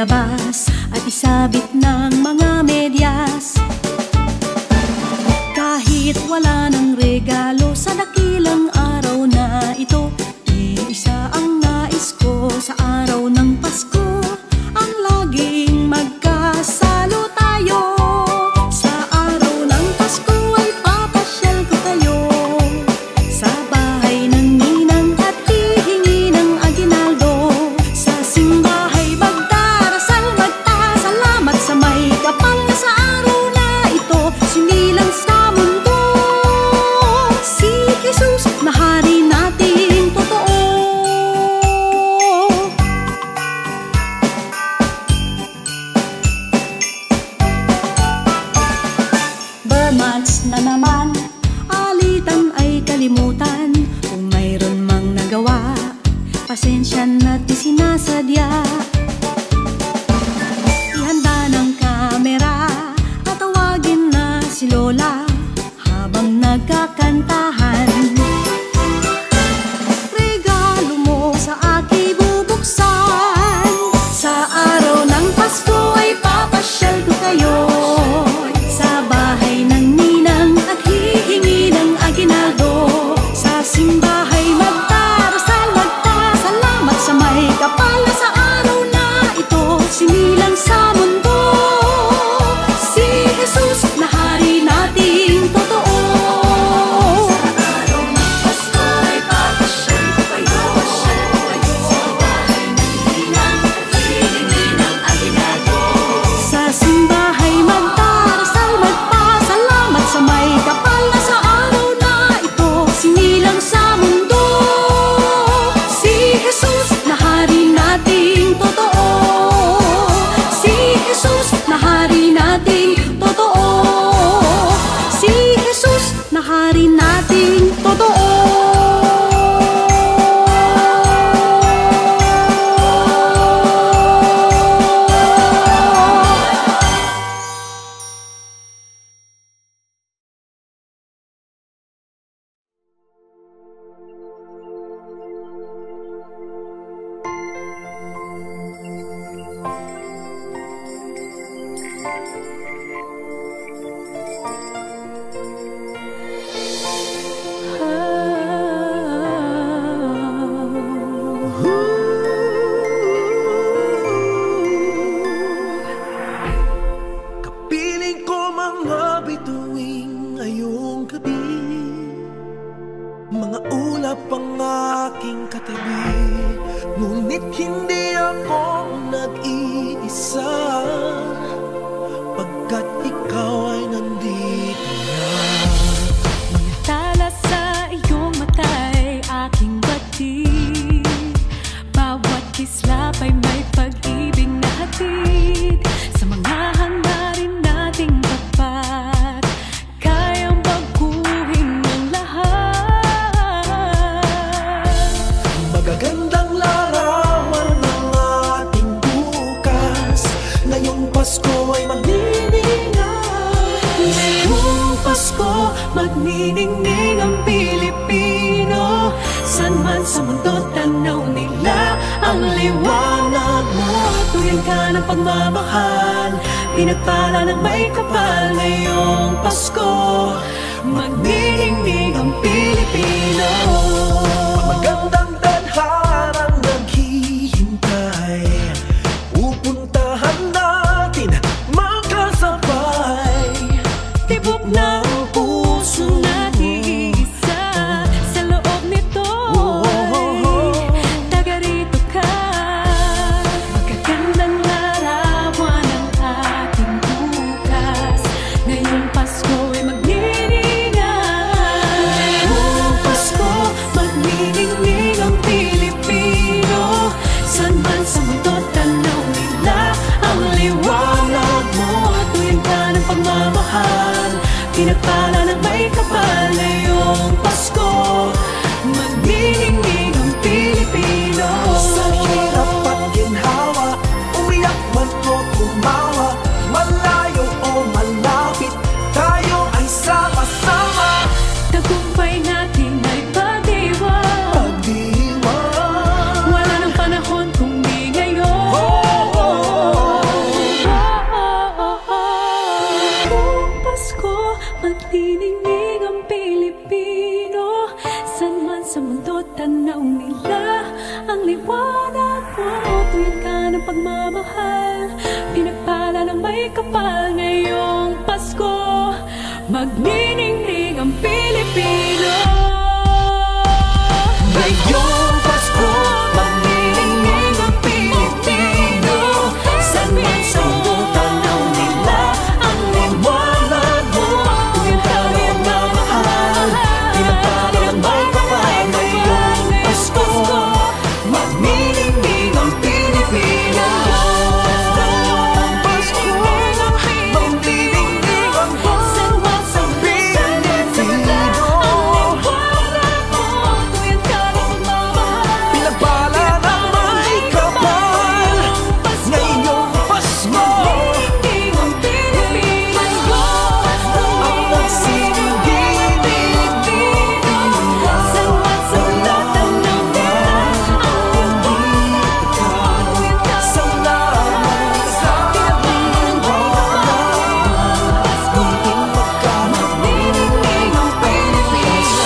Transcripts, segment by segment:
ilabas at isabit ng mga medyas. Kahit wala ng regalo sa dakilang araw na ito, iisa ang nais ko sa araw ng Pasko, ang laging magkasalo tayo. Sa araw ng Pasko ay papasyal ko kayo sa bahay ng ninang at hihingi ng aginaldo. Sa simbahay magdarasal, magpasalamat sa may kapal na sa araw na ito sinilang sa mundo si Jesus na hari nating totoo. Bermonths na naman, alitan ay kalimutan. Kung mayroon mang nagawa, pasensya na't di sinasadya. Ihanda ng kamera at tawagin na si Lola habang nagkakantahan. Regalo mo sa akin bubuksan. Sa araw ng Pasko ay papasyal ko kayo sa bahay ng ninang at hihingi ng aginaldo. Sa simbahay magdarasal, magpasalamat sa may kapal na sa araw na ito sinilang sa mundo si Jesus na hari nating totoo. Sa simbahay magdarasal, magpasalamat sa may kapal na sa araw na ito sinilang sa mundo si Jesus na hari nating totoo. Si Jesus na hari nating totoo. Si Jesus na hari nating totoo. Kapiling ko mga bituing ngayong gabi, mga ulap ang aking katabi, ngunit hindi ako nag-iisa, pagkat ikaw ay nandito na. Tala sa iyong mata'y aking batid, bawat kislap ay may pag-ibig na hatid. Sa mga hangarin nating tapat, kayang baguhin ang lahat. Magagandang larawan ng ating bukas, ngayong Pasko ay magniningay. Ngayong Pasko, magniningning ang Pilipino. San man sa mundo tanaw nila ang liwanag mo. Tuyan ka ng pagmamahal, pinagpala ng may kapal. Ngayong Pasko, magniningning ang Pilipino. Magandang tadharang naghihintay, pupuntahan natin magkasabay. Tibok ng puso natin isa, sa loob nito taga rito ka. Magagandang larawan ang ating bukas, ngayong Pasko ay magniningay. Ngayong Pasko, magniningning ang Pilipino. San man sa mundo tanaw nila ang liwanag mo. Tuyan ka ng pagmamahal, pinagpala ng may kapal. Ngayong Pasko, magniningning ang Pilipino. Sa hirap at ginhawa, umiyak man o tumawa, malayo o malapit, tayo ay sama-sama. Tagumpay natin ay pag-iwan, Pagdiwang wala nang panahon kung di ngayon. Magniningning ang Pilipino, san man sa mundo tanaw nila ang liwanag mo. Tuyan ka ng pagmamahal, pinagpala ng may kapal ngayong Pasko. Magniningning ang Pilipino. Ngayong Pasko, magniningning ang Pilipino. San man sa mundo tanaw nila ang liwanag mo. Tuyan ka ng pagmamahal, pinagpala ng may kapal ngayong Pasko. Magniningning ang Pilipino. Ngayong Pasko, magniningning ang pinagpala ng may kapal ngayong Pasko. Ang nagsinggilid salamat sa magniningning ang Pilipino.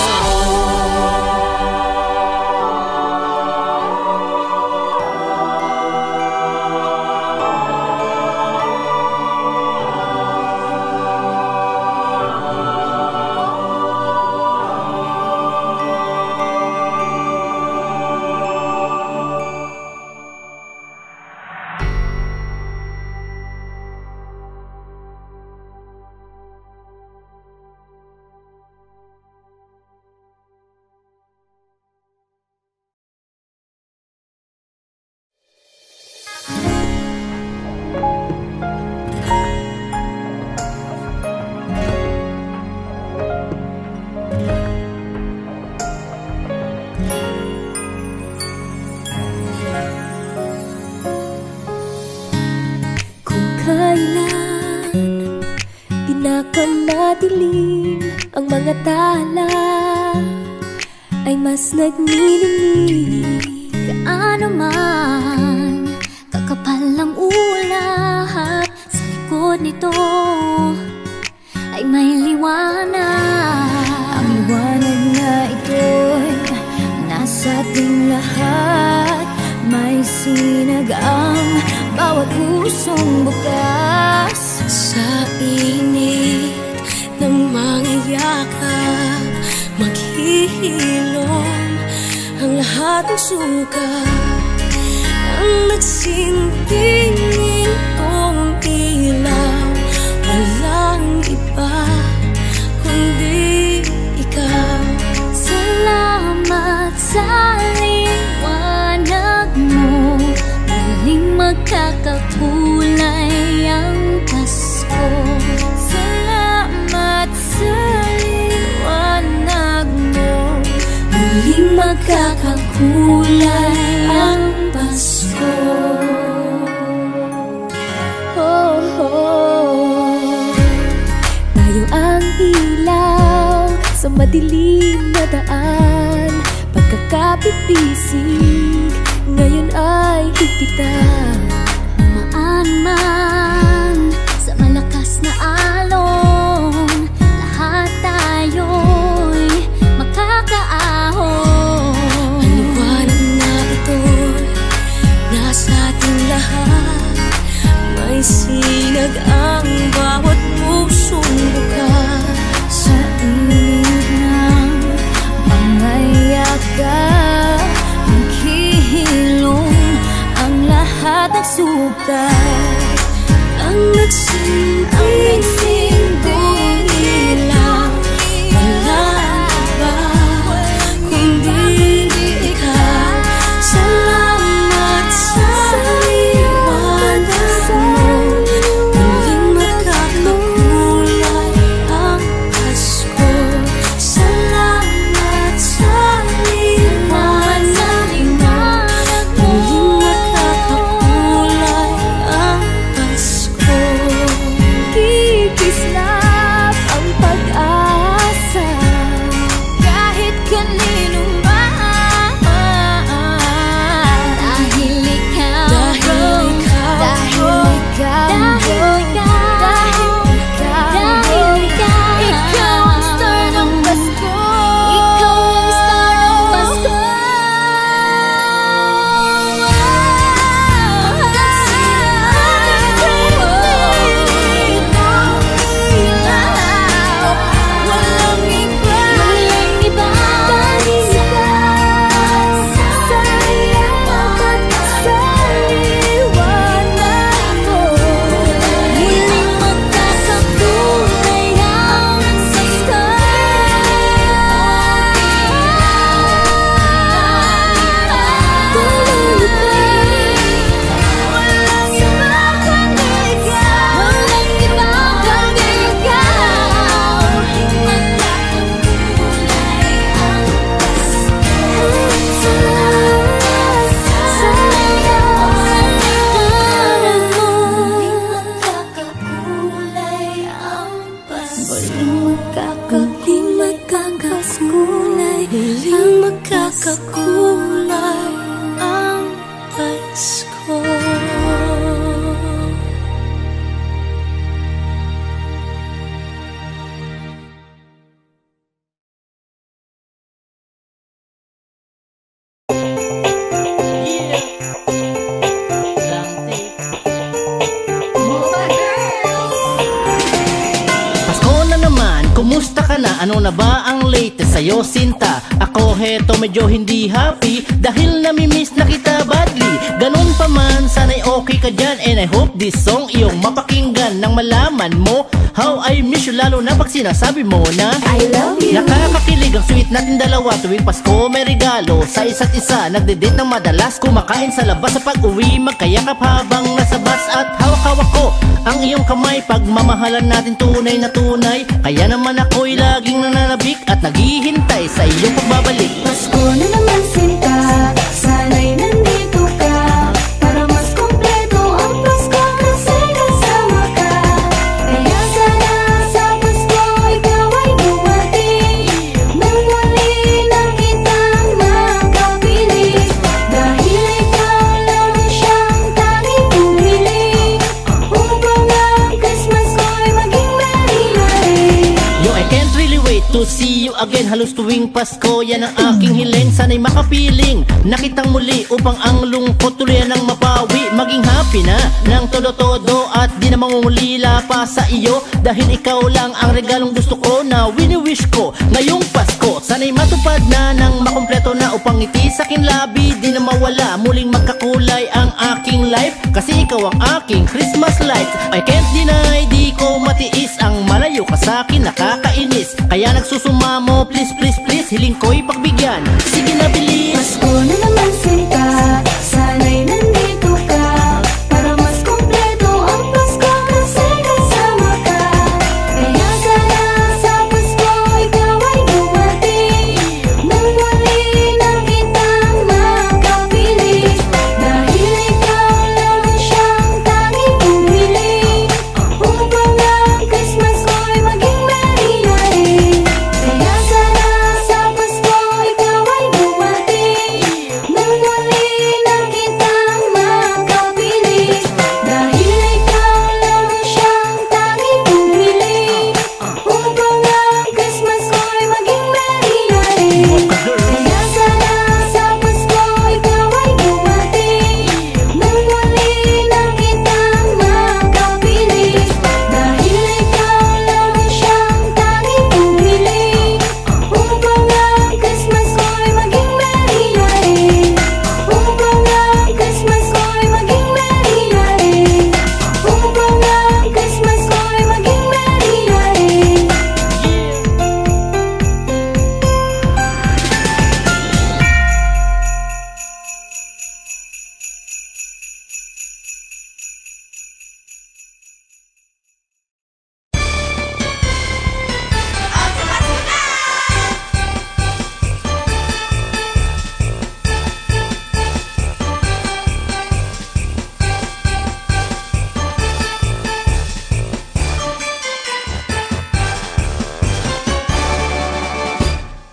Kung kailan pinakamadilim ang mga tala, ay mas nagniningning gaano man kakapal ang ulap. Sa likod nito ay may liwanag. Ang liwanag na ito'y nasa ating lahat. May sinag ang bawat pusong bukas. Sa init ng mga yakap, maghihilom ang lahat ng suka. Ang nagsintingin kong ilaw, walang iba kundi ikaw. Salamat sa liwanag mo, muling magkakakulay ang Pasko. Salamat sa liwanag mo, muling magkakakulay ang Pasko. Oh, oh. Tayo ang ilaw sa madilim na daan. Pagkakapipisig ngayon ay higpitan. Umaan man sa malakas na alon, lahat tayo'y makakaahon. Ang liwanag na ito'y nasa ating lahat. May sinag ang bawat pusong bukas. Sa init ng mga yakap, maghihilom ang lahat ng sukat. Ang nagsinggilid magkakulay ang Pasko. Kumusta ka na? Ano na ba ang latest sa'yo, Sinta? Ako heto medyo hindi happy dahil namimiss na kita badly. Ganun pa man, sana'y okay ka dyan, and I hope this song iyong mapakinggan nang malaman mo how I miss you, lalo na pag sinasabi mo na I love you. Nakakakilig ang sweet natin dalawa tuwing Pasko may regalo sa isa't isa. Nagde-date ng madalas, kumakain sa labas, sa pag-uwi magkayakap habang nasa bus. At hawak-hawak ko ang iyong kamay, pagmamahalan natin tunay na tunay. Kaya naman ako'y laging nananabik at naghihintay sa iyong pagbabalik. Pasko na naman, Sinta, sana'y nandito ka para mas kompleto ang Pasko kasi kasama ka. Kaya sana sa Pasko ikaw ay dumating nang muli na kitang makapiling. Dahil ikaw lang siyang tanging pumili upang ang Christmas ko'y maging merry-merry. Yo, I can't really wait to see you again. Halos tuwing Pasko, yan ang aking hiling. Sana'y makapiling na kitang muli upang ang lungkot tuluyan ng mapawi. Maging happy na ng todo-todo at di na mangungulila pa sa iyo. Dahil ikaw lang ang regalong gusto ko na wini-wish ko ngayong Pasko. Sana'y matupad na ng makumpleto na upang ngiti sa aking labi di na mawala. Muling magkakulay ang aking life kasi ikaw ang aking Christmas light. I can't deny, di ko matiis ang malayo ka sa akin, nakakainis. Kaya nagsusumamo, please, please, please, hiling ko'y pagbigyan. Sige na, bilis. Pasko na naman, Sinta, sana'y nandito ka para mas kompleto ang Pasko kasi kasama ka. Kaya sana sa Pasko ikaw ay dumating nang muli na kitang makapiling. Dahil ikaw lang siyang tanging pumili upang ang Christmas ko'y maging merry-merry. Kaya sana sa Pasko ikaw ay dumating nang muli na kitang makapiling. Dahil ikaw lang siyang tanging pumili upang ang Christmas ko'y maging merry-merry. Kaya sana sa Pasko ikaw ay dumating nang muli na kitang makapiling. Dahil ikaw lang siyang tanging pumili upang ang Christmas ko'y maging merry-merry. Upang ang Christmas ko'y maging merry-merry. Upang ang Christmas ko'y maging merry-merry.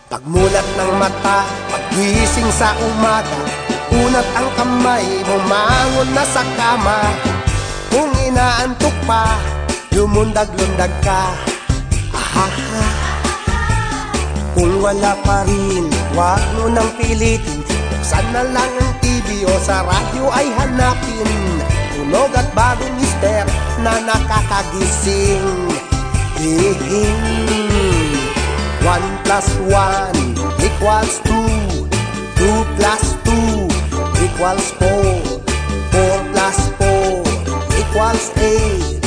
Pagmulat ng mata, paggising sa umaga, unat ang kamay, bumangon na sa kama. Kung inaantok pa, lumundag-lundag ka. Ahaha. Kung wala pa rin, wag mo nang pilitin. Buksan na lang ang TV o sa radyo ay hanapin. Tunog at bagong mister na nakakagising. Hihing 1 plus 1 equals 2. 2 plus 2 equals 4. 4 plus 4 equals 8.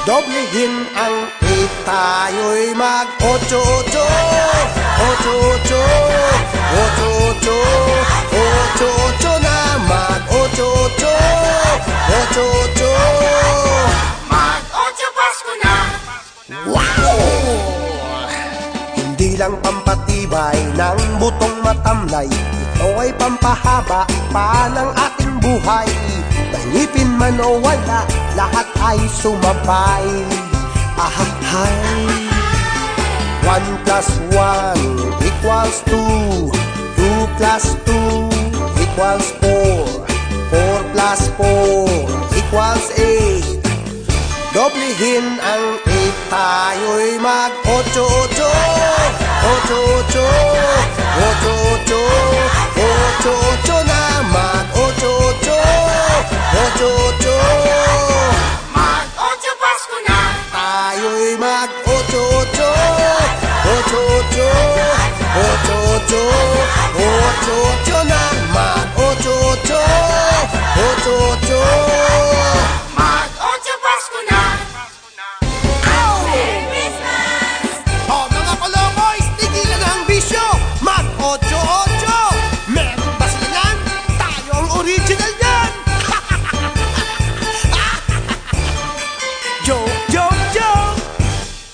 Doblehin ang 8, tayo'y mag-8-8. 8-8 8-8 8-8 na mag-8-8. 8-8 Mag-8 Pasko na! Wow! Hindi lang pampatibay ng butong matamlay, ito ay pampahaba pa ng ating buhay. Ngipin man o wala, lahat ay sumabay. Ahahay. 1 plus 1 equals 2. 2 plus 2 equals 4. 4 plus 4 equals 8. Doblehin ang 8, tayo'y mag-8-8. 8-8, 8-8, 8-8 na mag-8-8. 8-8, Mag-8 Pasko na. tayo'y mag-8-8. 8-8, 8-8, 8-8 na mag-8-8. 8-8, Mag-8 Pasko na. oh mga kolokoys, tigilan ang bisyo. Mag-8-8. Meron ba sila yan? Tayo ang original yan. Joke, joke, joke.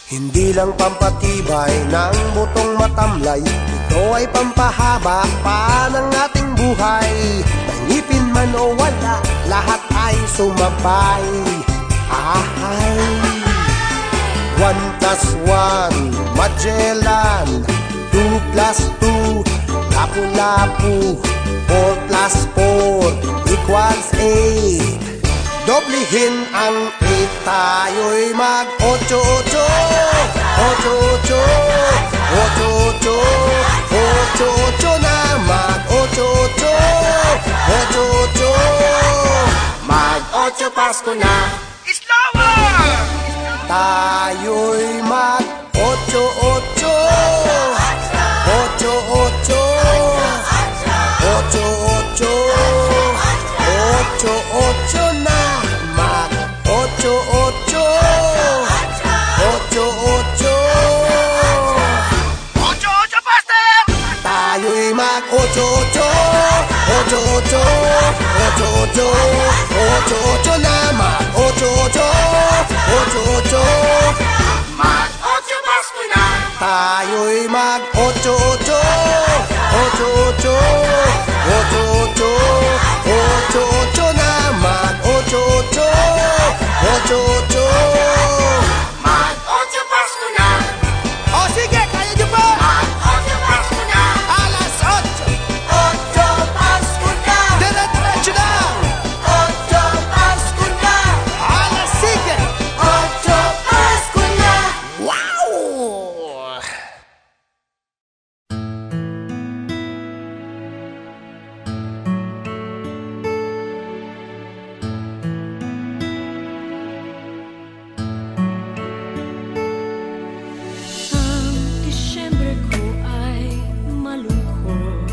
Hindi lang pampatibay ng butong matamlay, ito ay pampahaba pa ng ating buhay. May ngipin man o wala, lahat ay sumabay. Ahay. 1 plus 1, Magellan. 2 plus 2, Lapu-Lapu. 4 plus 4 equals 8. Doblehin ang 8, tayo'y mag-8-8. 8-8, 8-8, 8-8 na mag-8-8. 8-8, Mag-8 Pasko na. tayo'y mag-8-8. 8-8, 8-8, 8-8 na mag-8-8. 8-8, tayo'y mag-8-8. 8-8, 8-8, 8-8 na mag-8-8. 8-8, Mag-8 Pasko na. tayo'y mag-8-8. 8-8, 8-8, 8-8 na mag-8-8. 8-8, Mag-8 Pasko na. o sige, kaya niyo pa. Mag-8 Pasko na. Alas 8, 8 Pasko na. dire-diretso lang. 8 Pasko na. Alas 7. 8 Pasko na. Wow! Ang Disyembre ko ay malungkot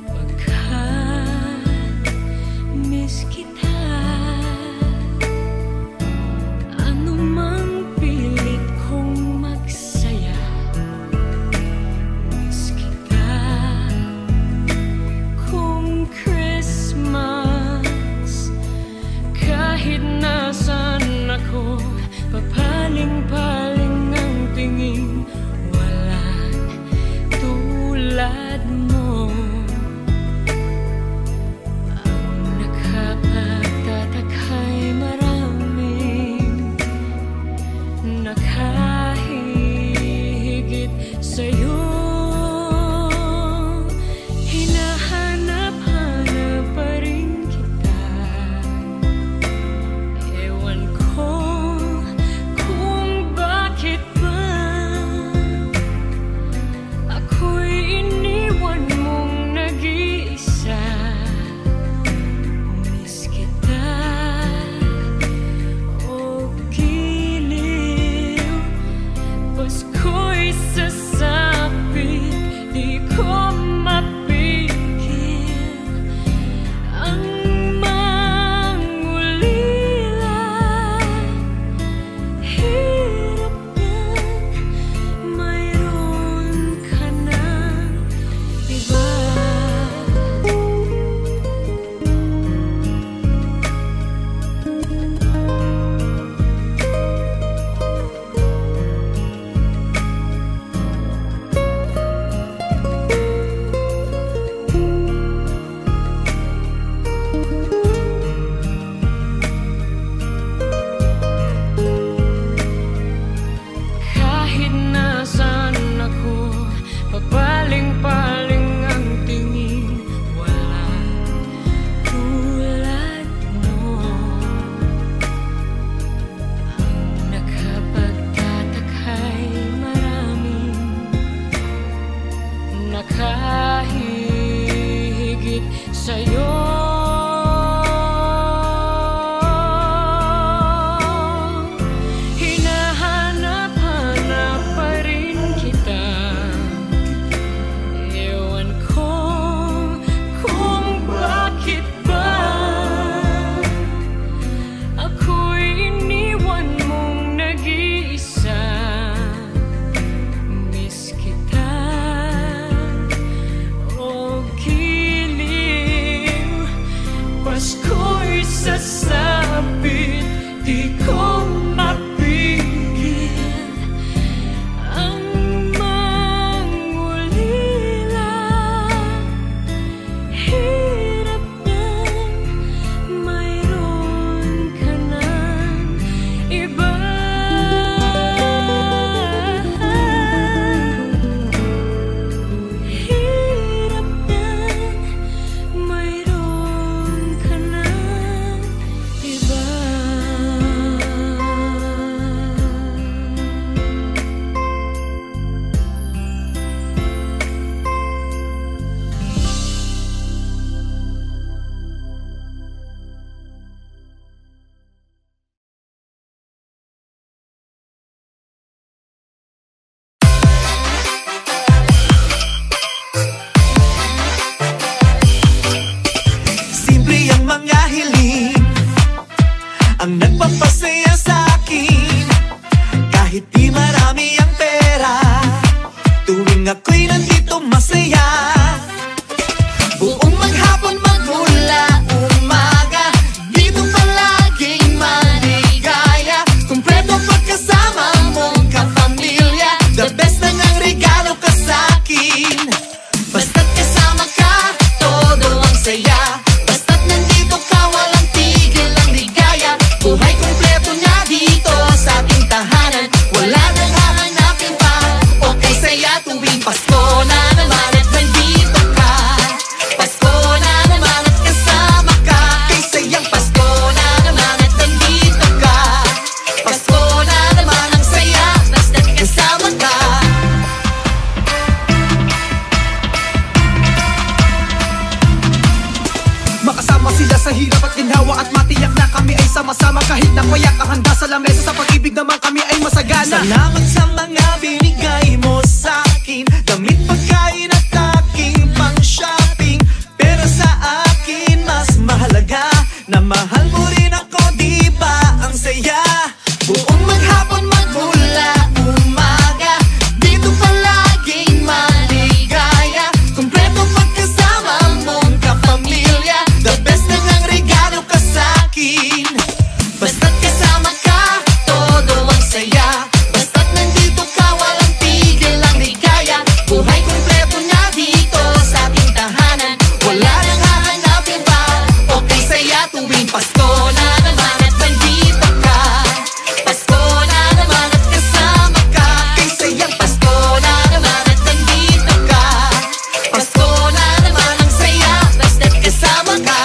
pagkat miss kita. Anumang pilit kong magsaya, miss kita. Kung Christmas, kahit nasan ako, papaling-paling ang tingin, walang tulad mo. Ang nakapagtataka'y maraming nakahigit sa'yo. Hinahanap-hanap pa rin kita. Ewan ko kung bakit ba ako'y iniwan mong nag-iisa. Miss kita, o giliw. Pasko'y sasapit, di ko mapigil ang mangulila. Hirap yan, mayroon ka ng iba. tuwing Pasko na naman at nandito ka. Pasko na naman at kasama ka. Kay sayang Pasko na naman at nandito ka. Pasko na naman ang saya, basta't kasama ka. Makasama sila sa hirap at ginhawa at matiyak na kami ay sama-sama. Kahit na payak ang handa sa lamesa, sa pag-ibig naman kami ay masagana. Salamat sa mga binigay mo sa'kin, damit, pagkain at aking pang-shopping. Pero sa akin mas mahalaga na mahal mo rin ako, di ba ang saya? Buong maghapon magmula umaga, dito palaging maligaya. Kumpleto pagkasama mong kapamilya, the best na ngang regalo ka sa'kin. Basta't kasama ka, todo ang saya. Basta't nandito ka, walang tigil ang ligaya. Buhay kumpleto na dito sa ating tahanan, wala nang hahanapin pa. Okay saya tuwing Pasko na naman at nandito ka. Pasko na naman at kasama ka. Kay sayang Pasko na naman at nandito ka. Pasko na naman ang saya, basta't kasama ka.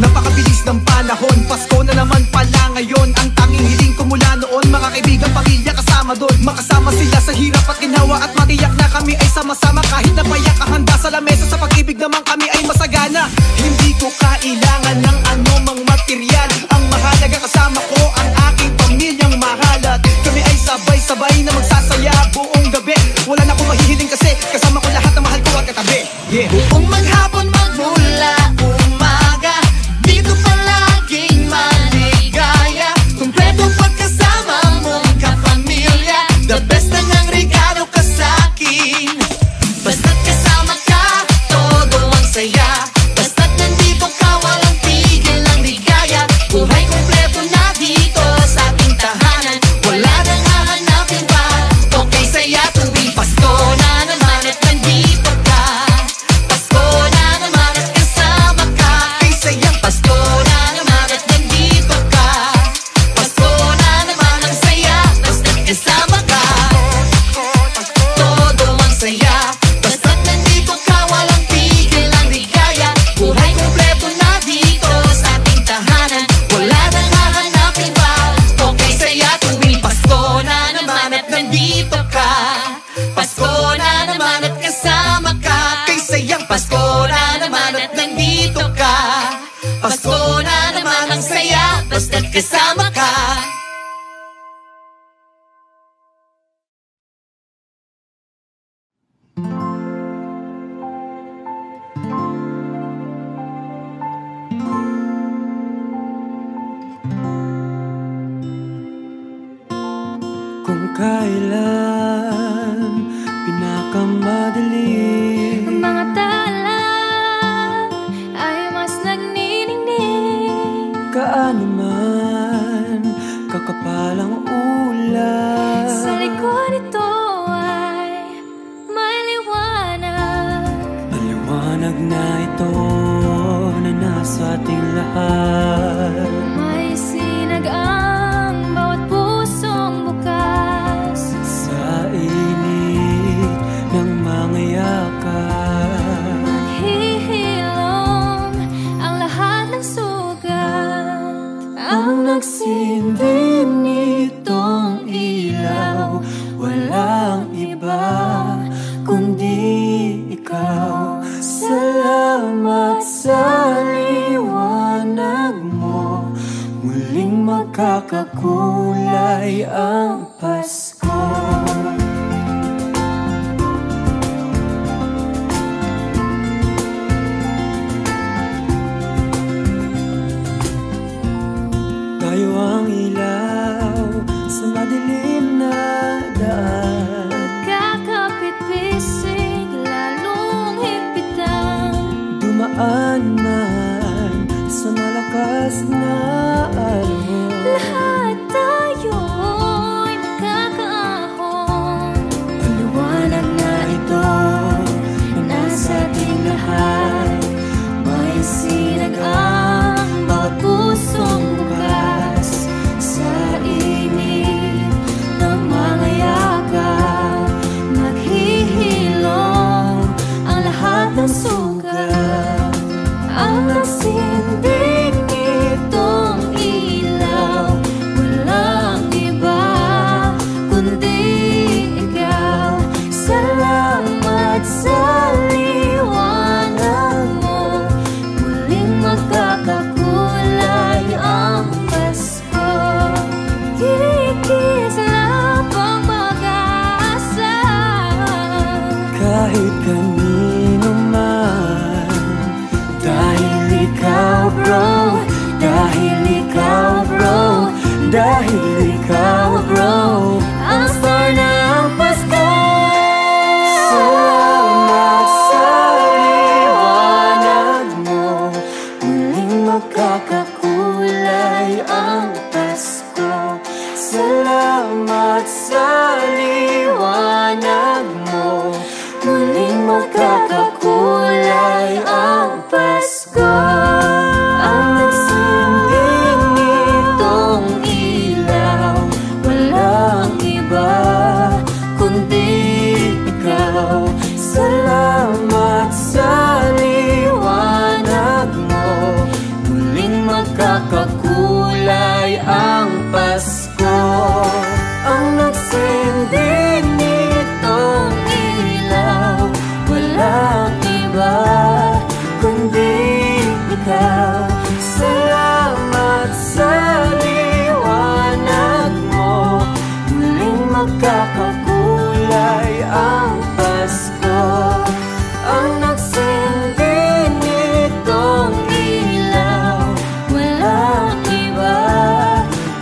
Napakabilis ng panahon, Pasko na naman pala ngayon. Ang tanging hiling ko mula noon, mga kaibigan, pamilya kasama doon. Makasama sila sa hirap at ginhawa at matiyak na kami ay sama-sama. Kahit na payak ang handa sa lamesa, sa pag-ibig naman kami ay masagana. Hindi ko kailangan ng anumang material, ang mahalaga kasama ko ang aking pamilyang mahalat. Kami ay sabay-sabay na magsasaya buong gabi. Wala na akong mahihiling kasi kasama ko lahat ng mahal ko at katabi. Yeah. Buong maghapon magmula umaga, dito palaging maligaya. Kumpleto pagkasama mong kapamilya, the best na ngang regalo ka sa'kin. Basta't kasama ka, todo ang saya. Basta't nandito ka, walang tigil ang ligaya. Buhay kumpleto na dito sa ating tahanan, wala nang hahanapin pa. Okay saya tuwing Pasko na naman at nandito ka. Pasko na naman at kasama ka. Kay sayang Pasko na naman at nandito ka. Pasko na naman ang saya, basta't kasama ka. Todo ang saya, basta't nandito ka, walang tigil ang ligaya. Buhay kumpleto na dito sa ating tahanan, wala nang hahanapin pa. Okay saya tuwing Pasko na naman at nandito ka. Pasko na naman at kasama ka. Kay sayang Pasko na naman at nandito ka. Pasko na naman ang saya, basta't kasama ka. Kung kailan pinakamadali Ang mga tala ay mas nagniningning. Gaano man kakapal ang ulan, Sa likod ito ay may liwanag. ang liwanag na ito na nasa ating lahat. May sinag ang bawat pusong bukas. Sa init ng mga yakan, Hihilom ang lahat ng sugat. ang nagsindi nitong ilaw, walang iba kundi ikaw. Salamat sa liwanag mo, muling magkakakulay ang Pasko. Tayo ang ilaw sa madilim na daan, Kakapit-pisig, lalong higpitan. dumaan man sa malakas na alon. Lahat tayo'y magkakaahon. Ang liwanag na ito na nasa ating lahat, may sinag ang bawat pusong bukas. dahil ikaw bro ang star ng Pasko. Salamat sa liwanag mo, muling magkakakulay ang Pasko. Salamat sa liwanag mo, muling magkakakulay ang Pasko. Ang nagsinding nitong ilaw, walang iba kundi ikaw. Salamat sa liwanag mo, muling magkakakulay ang Pasko. Ang nagsindi nitong ilaw, walang iba kundi ikaw. Salamat sa liwanag mo, muling magkakakulay ang Pasko. Ang nagsindi nitong ilaw, walang iba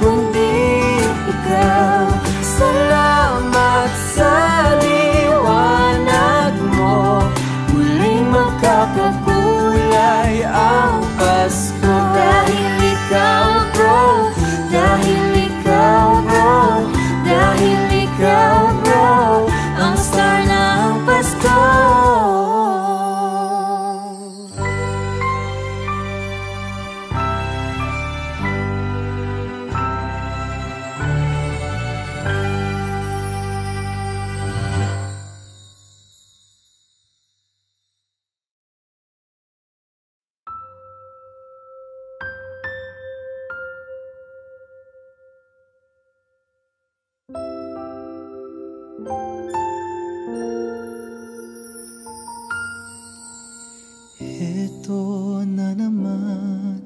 kundi ikaw. Salamat sa liwanag mo, muling magkakakulay ang Pasko. Dahil ikaw bro, dahil ikaw bro, dahil ikaw bro ang star ng Pasko. Ito na naman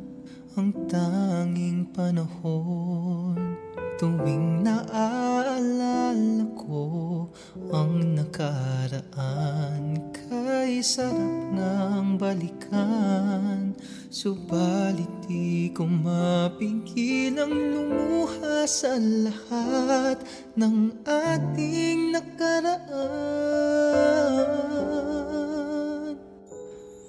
ang tanging panahon, tuwing naaalala ko ang nakaraan. Kay sarap ngang balikan, subalit di ko mapigil ang lumuha sa lahat ng ating nakaraan.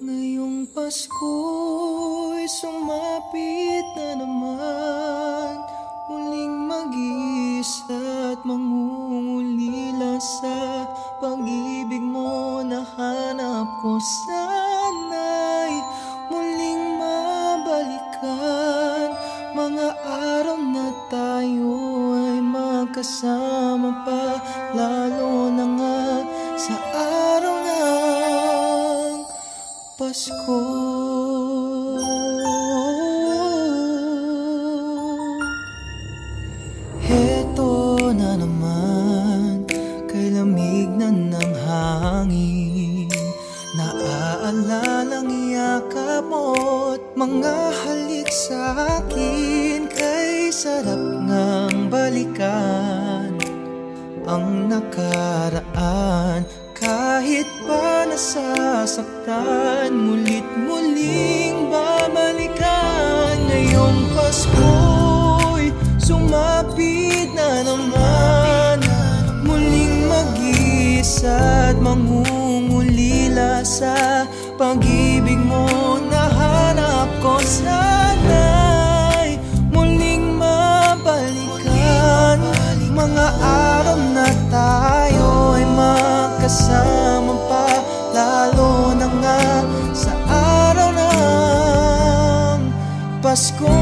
Ngayong Pasko'y sumapit na naman, muling mag-isa at mangungulila sa pag-ibig mo. Nahanap ko sana'y muling mabalikan, mga araw na tayo ay magkasama pa, lalo na nga sa araw ng Pasko. Heto na naman, kay lamig na ng hangin, naaalalang yakap mo't mga halik sa akin. Kay sarap ngang balikan ang nakaraan, kahit pa nasasaktan, mulit muling babalikan. Ngayong Pasko'y sumapit na naman, muling mag-isa at mangungulila sa pag-ibig mo. Nahanap ko sana'y muling mabalikan, mga araw na tayo ay magkasama pa, lalo na nga sa araw ng Pasko.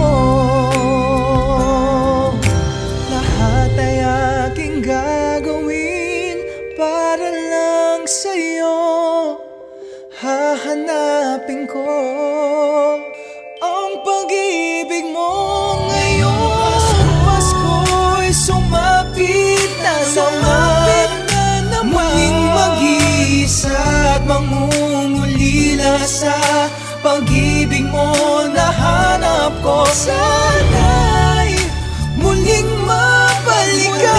Lahat ay aking gagawin para lang sa'yo, hahanapin ko ang pag-ibig mo. Ngayon Pasko'y sumapit na naman, muling mag-isa at mangungulila sa pag-ibig mo. Nahanap ko sana'y muling mabalikan,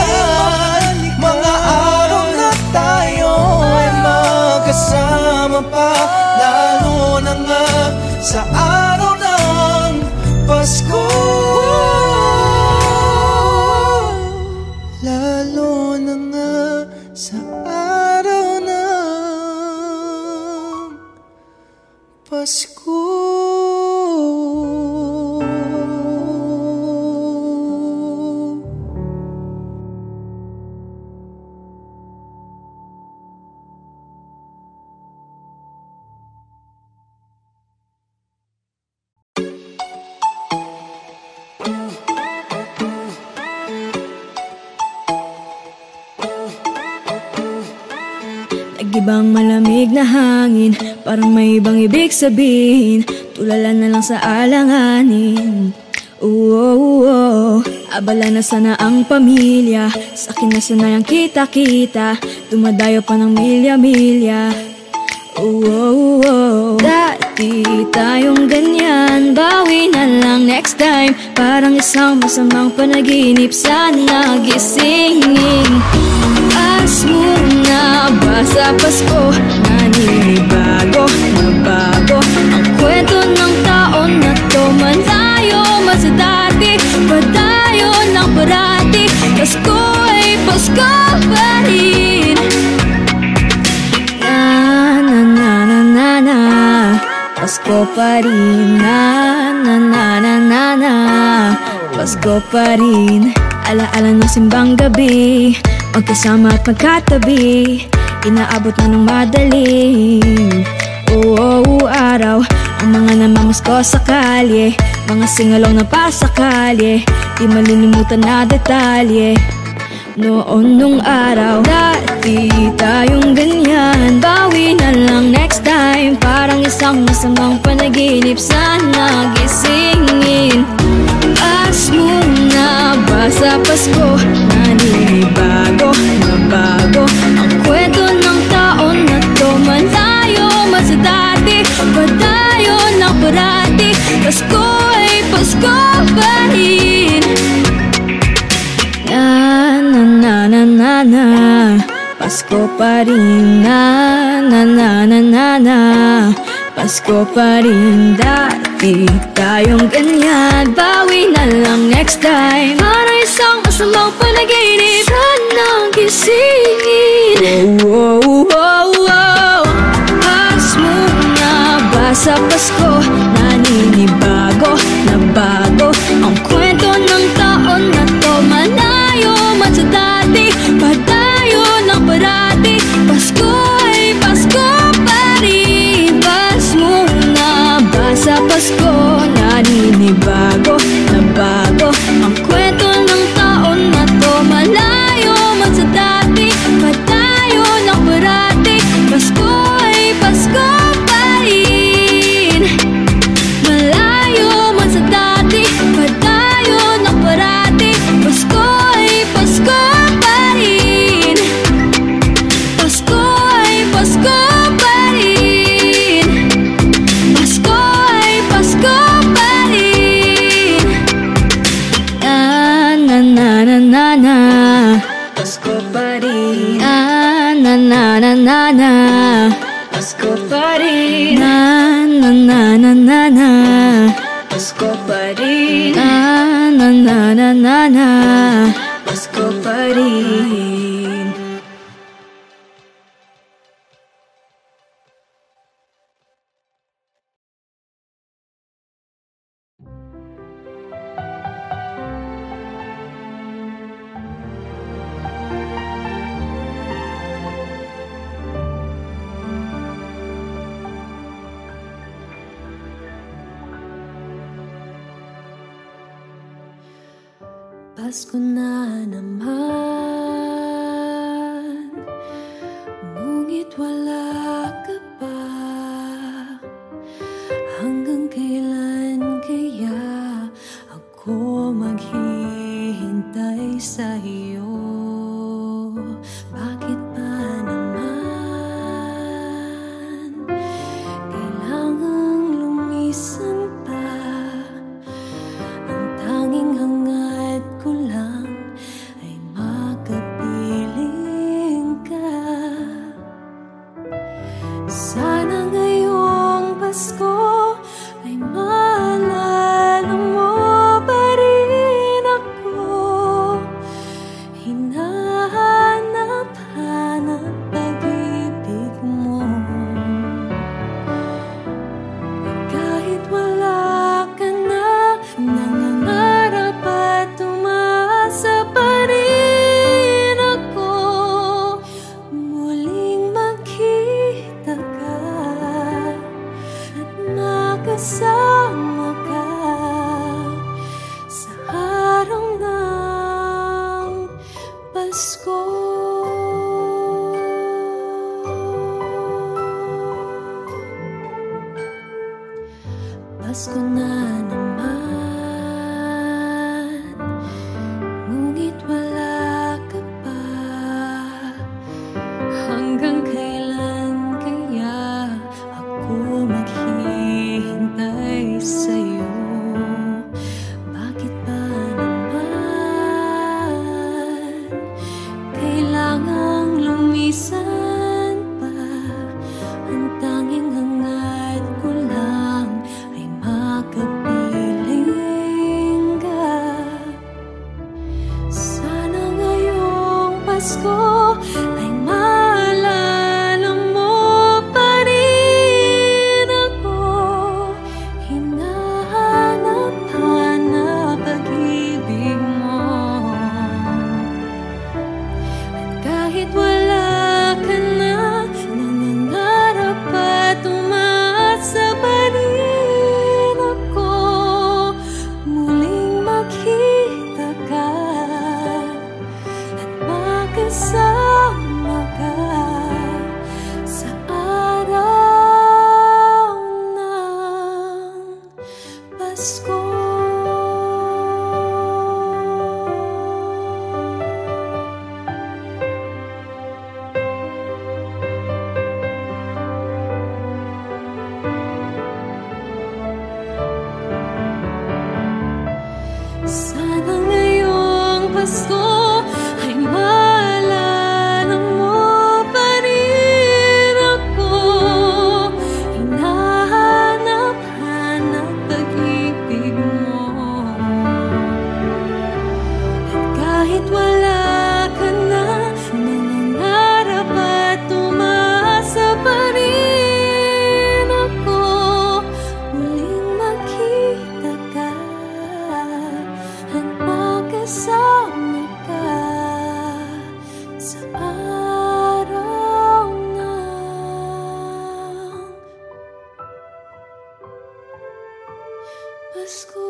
mga araw na tayo ay magkasama pa, lalo na nga sa araw ng Pasko. Nag-ibang malamig na hangin, parang may ibang ibig sabihin. Tulala na lang sa alanganin. Abala na sana ang pamilya, sa akin na sanayang kita-kita. Dumadayo pa ng milya-milya. Dati tayong ganyan, bawi na lang next time. Parang isang masamang panaginip, sana gisingin. As muna ba sa Pasko, naninibago na bago ang kwento ng taon na to. Malayo man sa dati, padayo ng parati. Pasko ay Pasko pa rin. Pasko pa rin, Pasko pa rin. Alaala ng simbang gabi, magkasama at magkatabi. Inaabot na ng madaling araw, ang mga namamasko sa kalye, mga singalong na pasakalye, di malilimutan na detalye. Noon nung araw, dati tayong ganyan, bawi na lang next time. Parang isang masamang panaginip, sana gisingin. As muna ba sa Pasko, naninibago na bago ang kwento ng taon na to. Malayo man sa dati, padayo ng parati. Pasko ay Pasko pa rin. Pasko pa rin, Pasko pa rin. Dati tayong ganyan, bawi na lang next time. Para isang masamang panaginip, sana gisingin. As muna ba sa Pasko, naninibago na bago ang kwento ng taon na to. Malayo man sa dati, padayo ng parati. Pasko ay Pasko pa rin. Pas muna ba sa Pasko, naninibago na bago ang kwento ng taon na to. Malayo man sa dati, padayo ng parati. Pasko ay Pasko pa rin. Malayo man sa dati, padayo ng parati. Pasko ay Pasko pa rin. Pasko ay Pasko pa rin. Pasko ay Pasko pa rin. Pasko pa rin. Pasko pa rin. Pasko pa rin. Pasko pa rin. Pasko na naman, ngunit wala ka pa. Hanggang kailan kaya ako maghihintay sa iyo? Bakit ba naman kailangang lumisan pa? Ang tanging hangad ko lang ay makapiling ka. Sana ngayong Pasko ay maalala mo pa rin ako. Pasko na naman, ngunit wala ka pa. Hanggang kailan kaya ako maghihintay sa'yo? Bakit ba naman kailangang lumisan pa? Ang tanging hangad ko lang ay makapiling ka. Sana ngayong Pasko ay maalala mo pa rin ako. Hinahanap-hanap pag-ibig mo. At kahit wala ka na, nangangarap at umaasa pa rin ako. Muling makita ka at makasama ka sa araw ng Pasko. Sana ngayong Pasko ay maalala mo pa rin ako. Hinahanap-hanap pag-ibig mo. At kahit wala ka na, nangangarap at umaasa pa rin ako. Muling makita ka at makasama ka sa araw ng Pasko.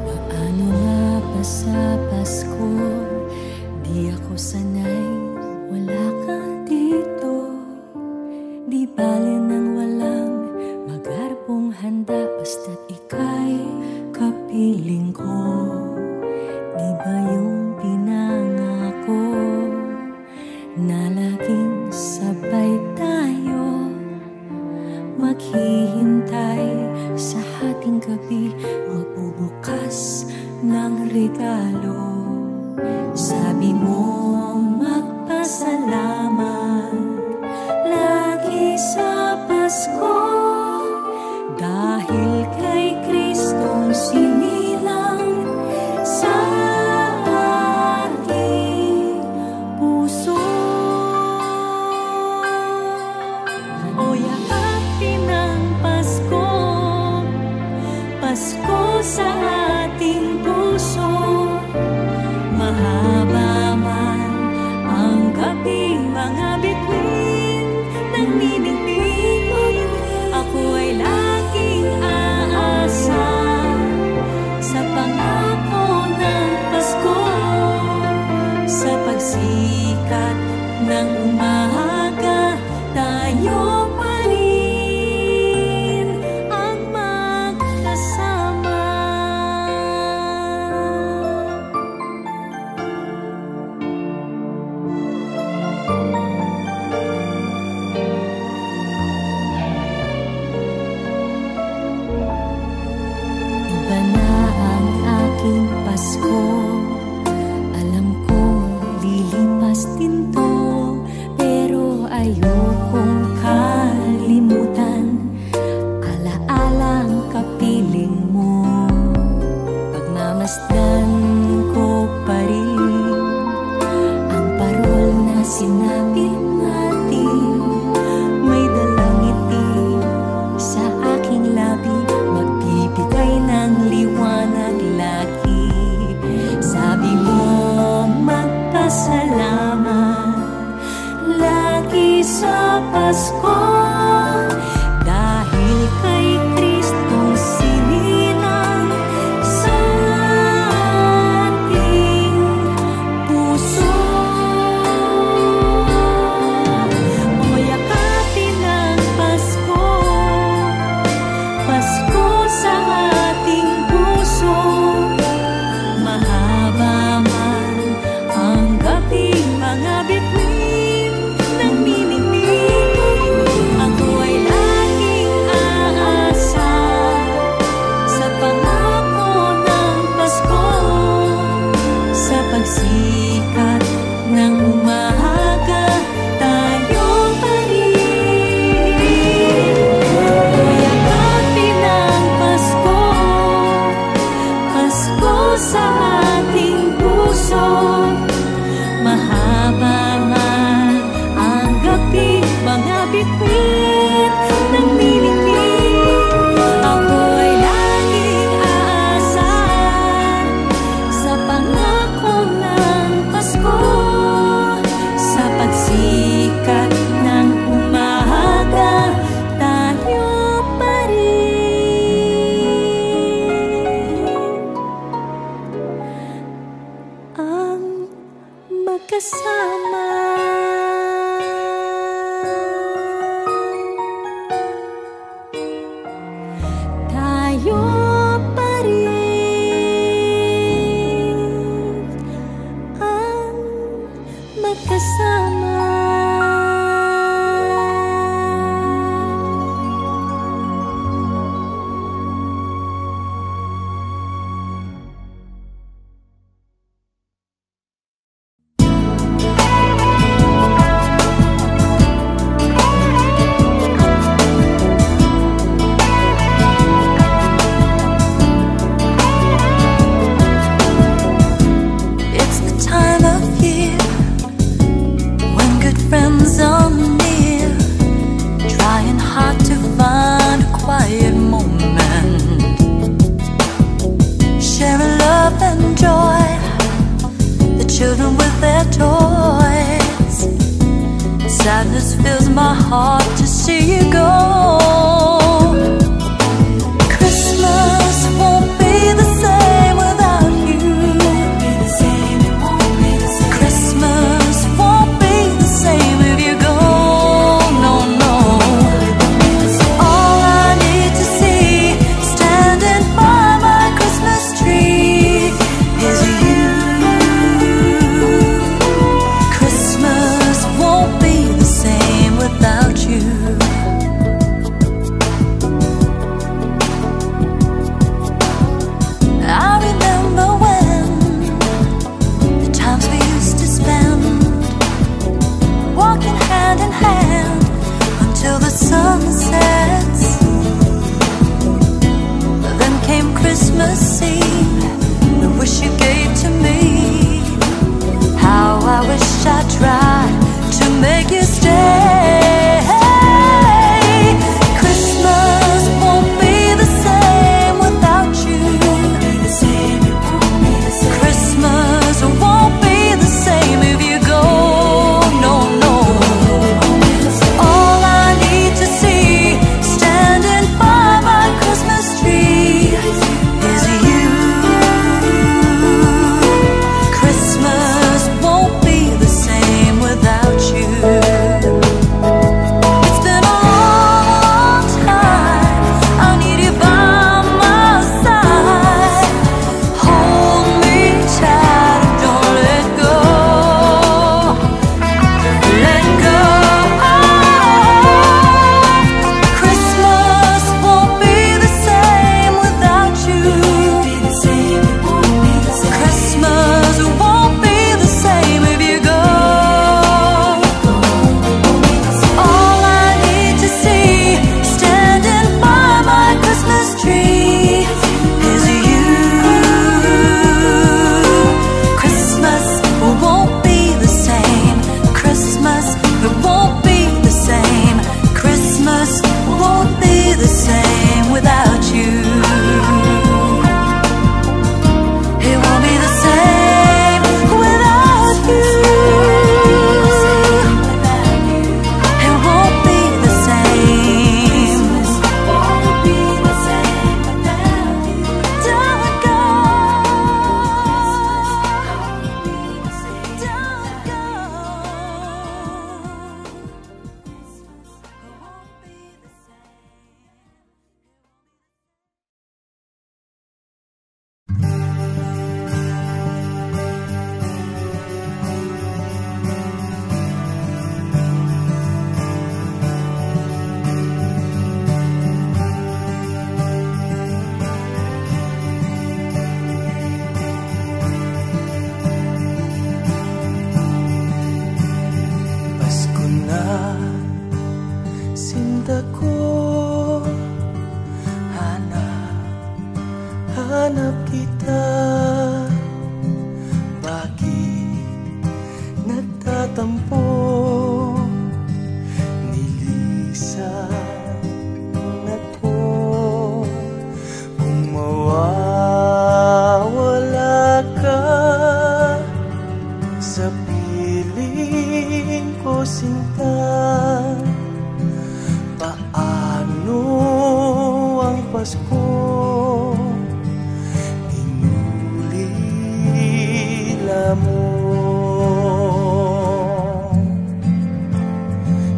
Paano nga ba sa Pasko? Di ako sanay, wala ka dito. Di bale nang walang magarapong handa, basta't ika'y kapiling ko. Di ba yung pinangako na laging sabay tayo maghihintay sa hating gabi, magbubukas ng regalo? Sabi mo magpasalamat lagi sa Pasko, dahil kay Kristong sinilang sa ating puso. O yakapin ang Pasko, Pasko sa ating puso. Mahaba man ang gabi, mga bituin nang niningning ayokong kalimutan alaalang kapiling mo. Pagmamasdan ko pa rin ang parol na sinabi natin. May dalang ngiti sa aking labi, magbibigay ng liwanag lagi. Sabi mo magpasalamat lagi sa Pasko, dahil kay Kristong sininang sa ating puso. O yakapin ang Pasko, Pasko sa ating puso. Mahaba man ang gabi, mga bituin ng mininig, ako ay laging aasa sa pangako ng Pasko. Sa pagsikat ng umaga, tayo pa rin. Yakapin ang Pasko, Pasko sa ating puso. Mahaba man ang gabi, mga bituin ng mininig, ako ay laging aasa sa pangako ng Pasko. Sa pagsikat ng umaga, tayo pa rin ang magkasama. Tayo pa rin ang magkasama. It's the time of year when good friends are near, trying hard to find a quiet moment, sharing love and joy, the children with their toys. Sadness fills my heart to see you go. Christmas won't be the same without you. Christmas won't be the same if you go. No, no. All I need to see standing by my Christmas tree is you. Christmas won't be the same without you. I remember when the times we used to spend, walking hand in hand until the sun sets. Then came Christmas Eve, the wish you gave to me. How I wish I tried to make you stay. Christmas won't be the same without you. Christmas won't be the same if you go. No, no. All I need to see standing by my Christmas tree is you. Christmas won't be the same without you. sinta ko. Hanap kita. Bakit nagtatampo? Nilisan na to. Kung mawawala ka sa piling ko, sinta, paano ang Pasko? Mo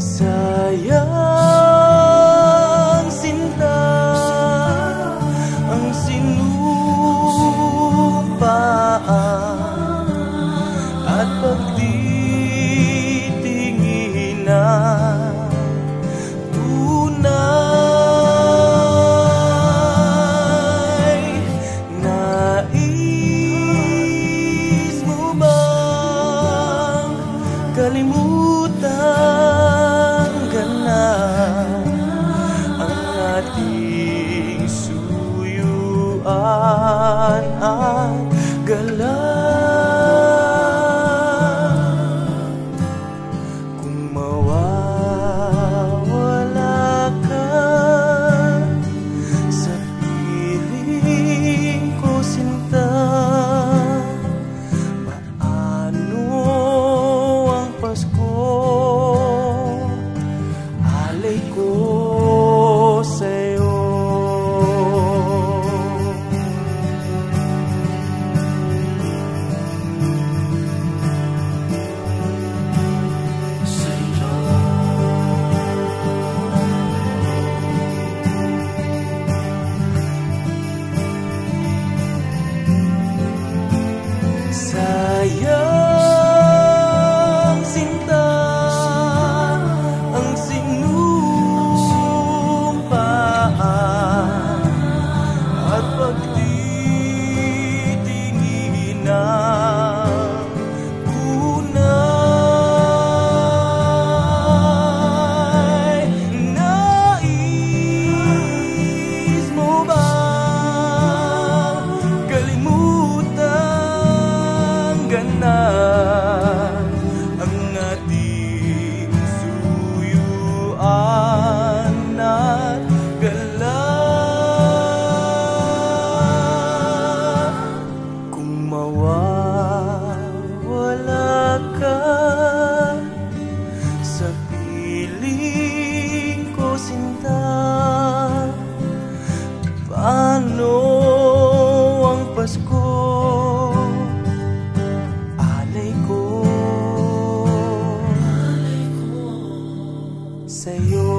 sayang, sinta, ang sinumpaan at pagtitinginan tunay. Kalimutan ka na ang ating suyuan at galang. Kung mawawala ka sa piling ko, sinta, Pasko, alay ko sa'yo. Sayang, ang ating suyuan at galang. Kung mawawala ka sa piling ko, sinta, paano ang Pasko? Sa'yo.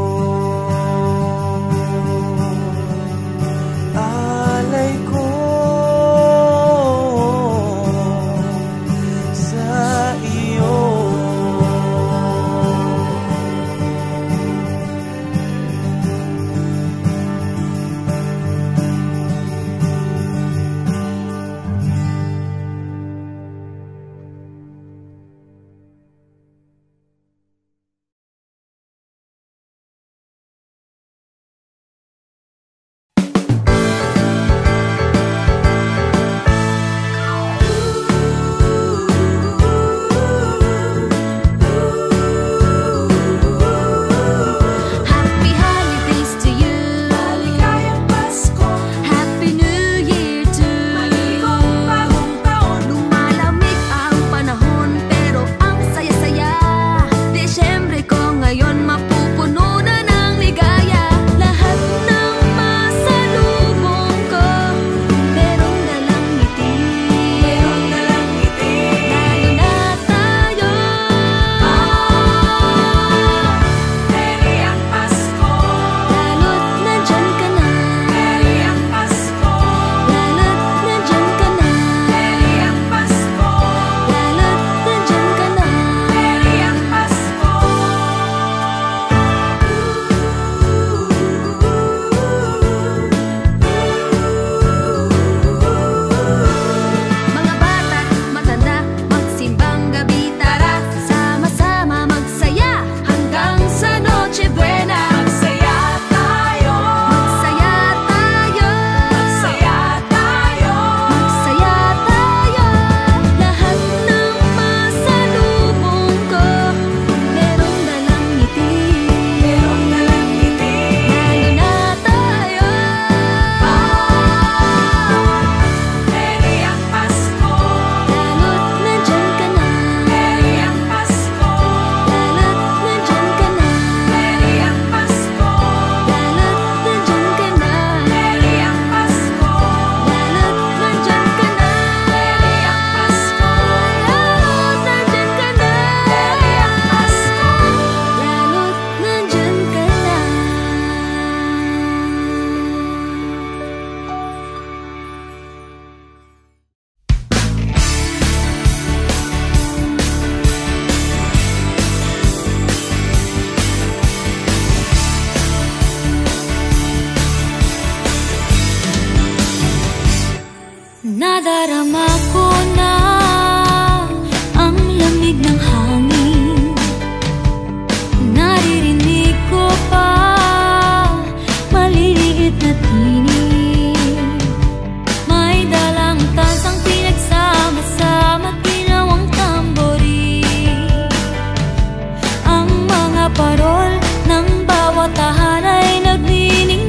parol ng bawat tahanay nagniningning.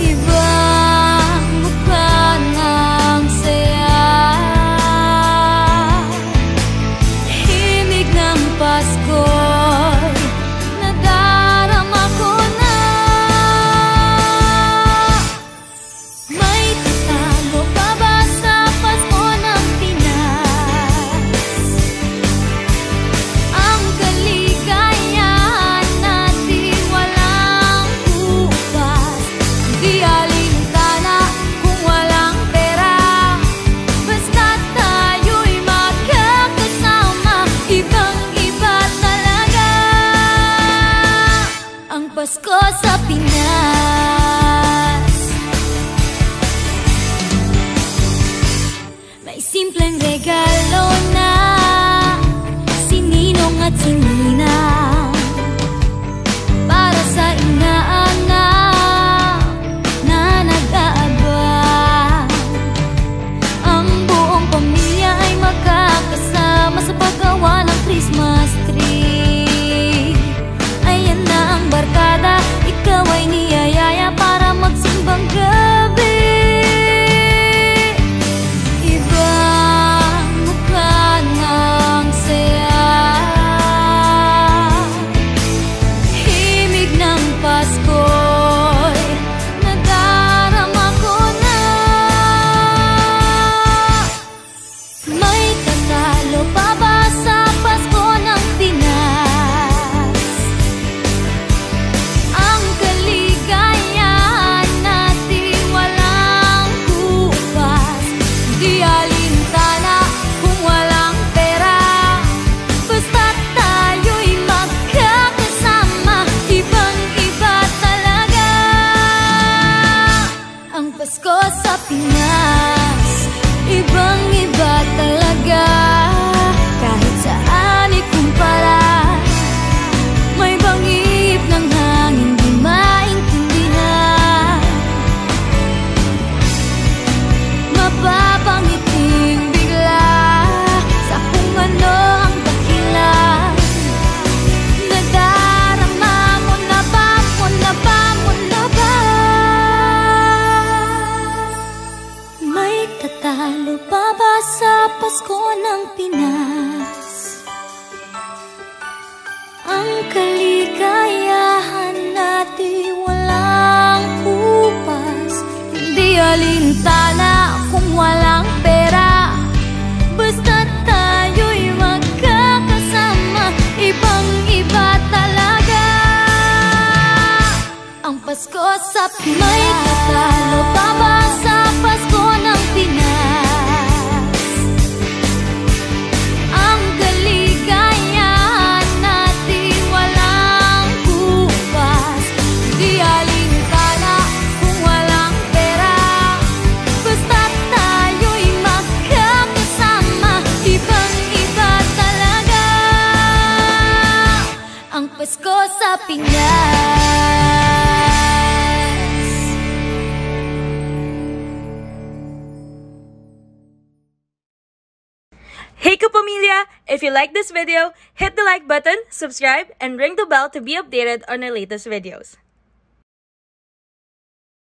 Ibang mukha ng saya, himig ng Pasko'y nadarama ko na. May tatalo pa ba sa Pasko ng Pinas? Ang kaligayahan natin walang upas, di alintana kung walang pera, basta't tayo'y magkakasama. Ibang-iba talaga ang Pasko sa Pinas. May simpleng regalo na sininong at sininang para sa inaanak na nag-aabang. Ang buong pamilya ay magkakasama sa paggawa ng Christmas tree. Ayan na ang barkada, ikaw ay niyayaya para magsimbang gabi. Ibang mukha ng saya, himig ng Pasko'y nadarama ko na. May tatalo pa ba sa Pasko ng Pinas? Ang kaligayahan natin walang kupas, di alintana kung walang pera, basta't tayo'y magkakasama. Ibang-iba talaga ang Pasko sa Pinas. Ibang-iba talaga, kahit saan ikumpara. May bangip ng hangin di maintindihan, mapapangiting bigla sa kung ano ang dahilan. Nadarama mo na ba, mo na ba, mo na ba? May tatalo pa ba sa Pasko ng Pinas? Ang kaligayahan natin walang upas, hindi alintana kung walang pera, basta't tayo'y magkakasama. Ibang-iba talaga ang Pasko sa Pinas. May tatalo pa ba sa Pasko ng Pinas? Ang kaligayahan natin walang kupas, di alintana kung walang pera, basta't tayo'y magkakasama. Ibang-iba talaga ang Pasko sa Pinas. Hey Kapamilya! If you like this video, hit the like button, subscribe, and ring the bell to be updated on our latest videos.